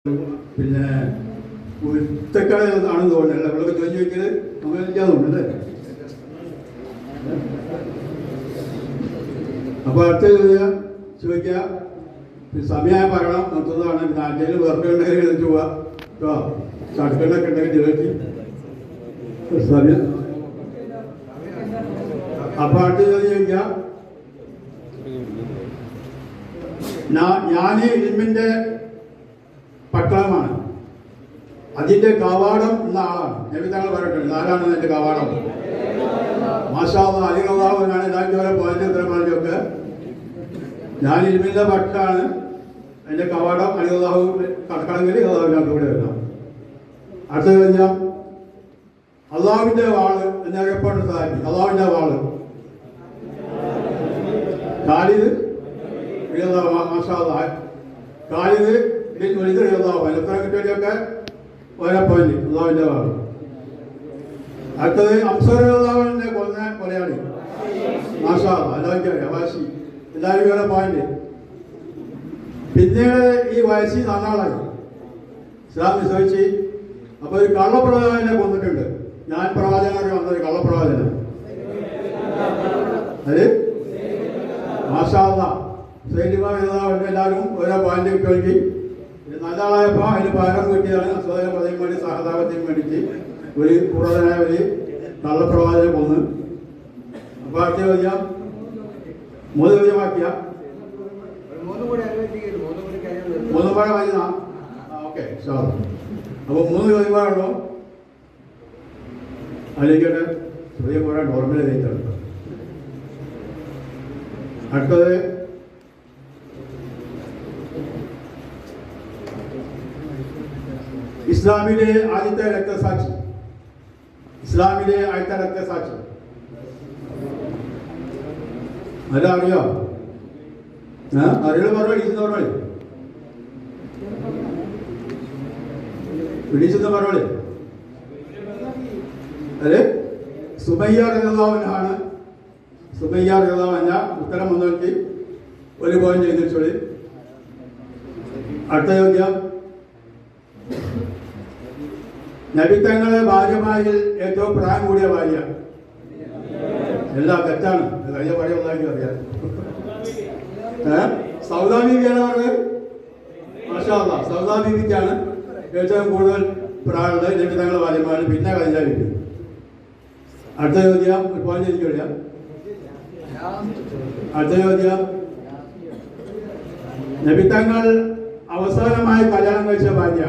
പിന്നെ കുരുത്തക്കടയാണെന്ന് തോന്നുന്നില്ല. നമ്മളൊക്കെ ചോദിച്ചു നോക്കിയത് അങ്ങനെ ഇല്ലാതെ തോന്നുന്നല്ലേ. അപ്പോൾ അടുത്ത ചോദിക്കുക സമയമായി പറയണം നിർത്തുന്നതാണ്. പിന്നെ ആറ്റയിൽ വെറുതെ ഉണ്ടെങ്കിൽ എഴുതിട്ട് പോവാ കേട്ടോ. ചടുക്കണ്ടൊക്കെ ഉണ്ടെങ്കിൽ ചോദിച്ച് സമയം. അപ്പോൾ അടുത്ത ചോദിക്കുക ഞാൻ ഇൽമിന്റെ പട്ടാളമാണ്, അതിന്റെ കവാടം എന്ന ആളാണ്. നബി തങ്ങൾ പറഞ്ഞിട്ടുണ്ട് ആരാണ് എന്റെ കവാടം. മാഷാ അല്ലാഹ് അലികളാണ് എല്ലാവരും ഓരോ പോയിന്റ് എത്ര പറഞ്ഞൊക്കെ. ഞാൻ ഇൽമിന്റെ പട്ടാണ്, എന്റെ കവാടം അലികളാഹു കടക്കണമെങ്കിൽ അള്ളാഹുവിനകത്ത് കൂടെ വരണം. അടുത്ത കഴിഞ്ഞാൽ അള്ളാഹുവിന്റെ വാള് എന്നറിയപ്പെടുന്ന സാധിക്കും. അള്ളാഹുവിന്റെ വാള് ഖാലിദ് മാഷാ അല്ലാഹ് ഖാലിദ് കിട്ടിയൊക്കെ ഓരോ പോയിന്റ് അള്ളാഹുവിന്റെ വാള്. അടുത്തത് അംസറിന്റെ കൊന്ന കൊലയാളി മാഷാ അല്ലാഹുവിന്റെ അവാശി എല്ലാവരും ഓരോ പോയിന്റ്. പിന്നീട് ഈ വയസ്സിൽ നന്നാളായി ഇസ്ലാം വിശ്വസിച്ച്. അപ്പൊ ഒരു കള്ളപ്രവാചകനെ കൊന്നിട്ടുണ്ട്. ഞാൻ പ്രവാചകനൊക്കെ വന്നത് കള്ളപ്രവാചകൻ അത് മാഷാ അല്ലാഹ് എല്ലാവരും ഓരോ പോയിന്റ് കിട്ടുമെങ്കിൽ നല്ല ആളായപ്പോൾ അതിന് പകരം കിട്ടിയതാണ്. അസ്വദം പതിയും വേണ്ടി സഹതാപത്തിനും വേണ്ടിയിട്ട് ഒരു പുറതനായ ഒരു കള്ളപ്രവാചകനെ കൊന്ന്. അപ്പോൾ അടുത്ത ചോദ്യം മൂന്ന് ചോദ്യമാക്കിയ മൂന്നും പാടെ വായിച്ചാ ഓക്കെ സാർ. അപ്പോൾ മൂന്ന് ചോദ്യമാണല്ലോ അതിലേക്കട്ടെ. ചോദ്യം പോരാ നോർമൽ ചെയ്തിട്ടുണ്ട്. അടുത്തത് ഇസ്ലാമിലെ ആദ്യത്തെ രക്തസാക്ഷി. ഇസ്ലാമിലെ ആദ്യത്തെ രക്തസാക്ഷി അല്ല അറിയോ? അറിയുന്ന മറുപടി ഇടിച്ചെന്ന് മറുപടി ഇടിച്ചെന്ന് മറുപടി അതെ സുമയ്യ റളിയല്ലാഹുഅൻഹയാണ്. സുമയ്യ റളിയല്ലാഹുഅൻഹ ഉത്തരം വന്നവർക്ക് ഒരു പോയിന്റ് എഴുതിച്ചോളി. അടുത്ത ചോദ്യം നബിത്തങ്ങളെ ഭാര്യമാരിൽ ഏറ്റവും പ്രായം കൂടിയ ഭാര്യ. എല്ലാം തെറ്റാണ്. കഴിഞ്ഞ പഴയ ഒന്നാക്കി അറിയാം. സൗദാ ബീവിയാണ് പറഞ്ഞത്. മാഷാ അല്ലാഹ് സൗദാ ബീവിക്കാണ് ഏറ്റവും കൂടുതൽ പ്രായമുള്ളത് നബിത്തങ്ങളെ ഭാര്യമാരിൽ. പിന്നെ ഖദീജ ബീവി. അടുത്ത ചോദ്യം ഒരു പോയിന്റ് എനിക്ക് അറിയാം. അടുത്ത ചോദ്യം നബിത്തങ്ങൾ അവസാനമായി കല്യാണം കഴിച്ച ഭാര്യ.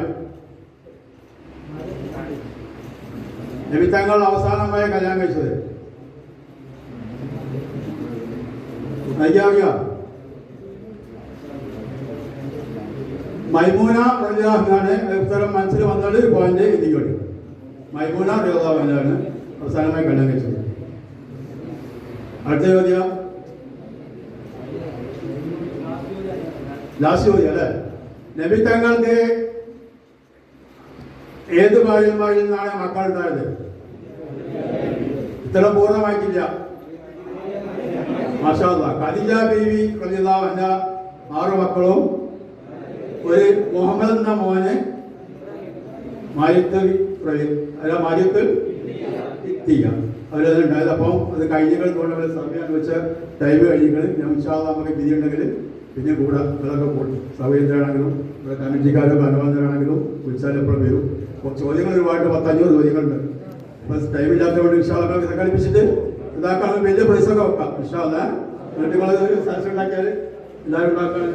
നബിത്തങ്ങൾ അവസാനമായി കല്യാണം കഴിച്ചത് അറിയാം. മൈമൂന റളിയല്ലാഹു അൻഹയാണ്. ഉത്തരം മനസ്സിൽ വന്നത് പോയിന്റ് ഇതിക്കോട്ടെ. മൈമൂന റളിയല്ലാഹു അൻഹയാണ് അവസാനമായി കല്യാണം കഴിച്ചത്. അടുത്ത ചോദ്യം ലാസ്റ്റ് ചോദ്യം അല്ലേ. നബിത്തങ്ങൾക്ക് ഏത് ഭാര്യമാരിൽ നിന്നാണ് മക്കൾ ഉണ്ടായത്? ഇത്തരം പൂർണ്ണമായിട്ടില്ല. മാഷാ അല്ലാഹ് ഖദീജ ബീവി റളിയല്ലാഹു അൻഹ 6 മക്കളും ഒരു മുഹമ്മദ് എന്ന മോന് മാരിത്തുൽ അവരതുണ്ടായത്. അപ്പം അത് കഴിഞ്ഞകൾ കൊണ്ട് സമയം വെച്ച ടൈം കഴിഞ്ഞിട്ട് ഇൻഷാ അല്ലാഹ് നമുക്ക് വിധി ഉണ്ടെങ്കിൽ പിന്നെ കൂടെ ഇതൊക്കെ കൂടും. സൗകര്യത്തിലാണെങ്കിലും ഇവിടെ കമ്മിറ്റിക്കാരോ അനുബന്ധരാണെങ്കിലും വിളിച്ചാൽ എപ്പോഴും വരും. ചോദ്യങ്ങൾ ഒരുപാട് 10-500 ചോദ്യങ്ങളുണ്ട്. അപ്പൊ ടൈമില്ലാത്തതുകൊണ്ട് ഇൻഷാ അല്ലാഹ് ഇതൊക്കെ കളിപ്പിച്ചിട്ട് ഇതാക്കാൻ വലിയ പ്രൈസൊക്കെ വെക്കാം. ഇൻഷാ അല്ലാഹ് വീട്ടുകളിൽ സദസ്സ് ഉണ്ടാക്കിയാൽ എല്ലാവരും ഉണ്ടാക്കാൻ.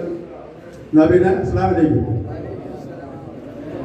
എന്നാ പിന്നെ അസ്സലാമു അലൈക്കും.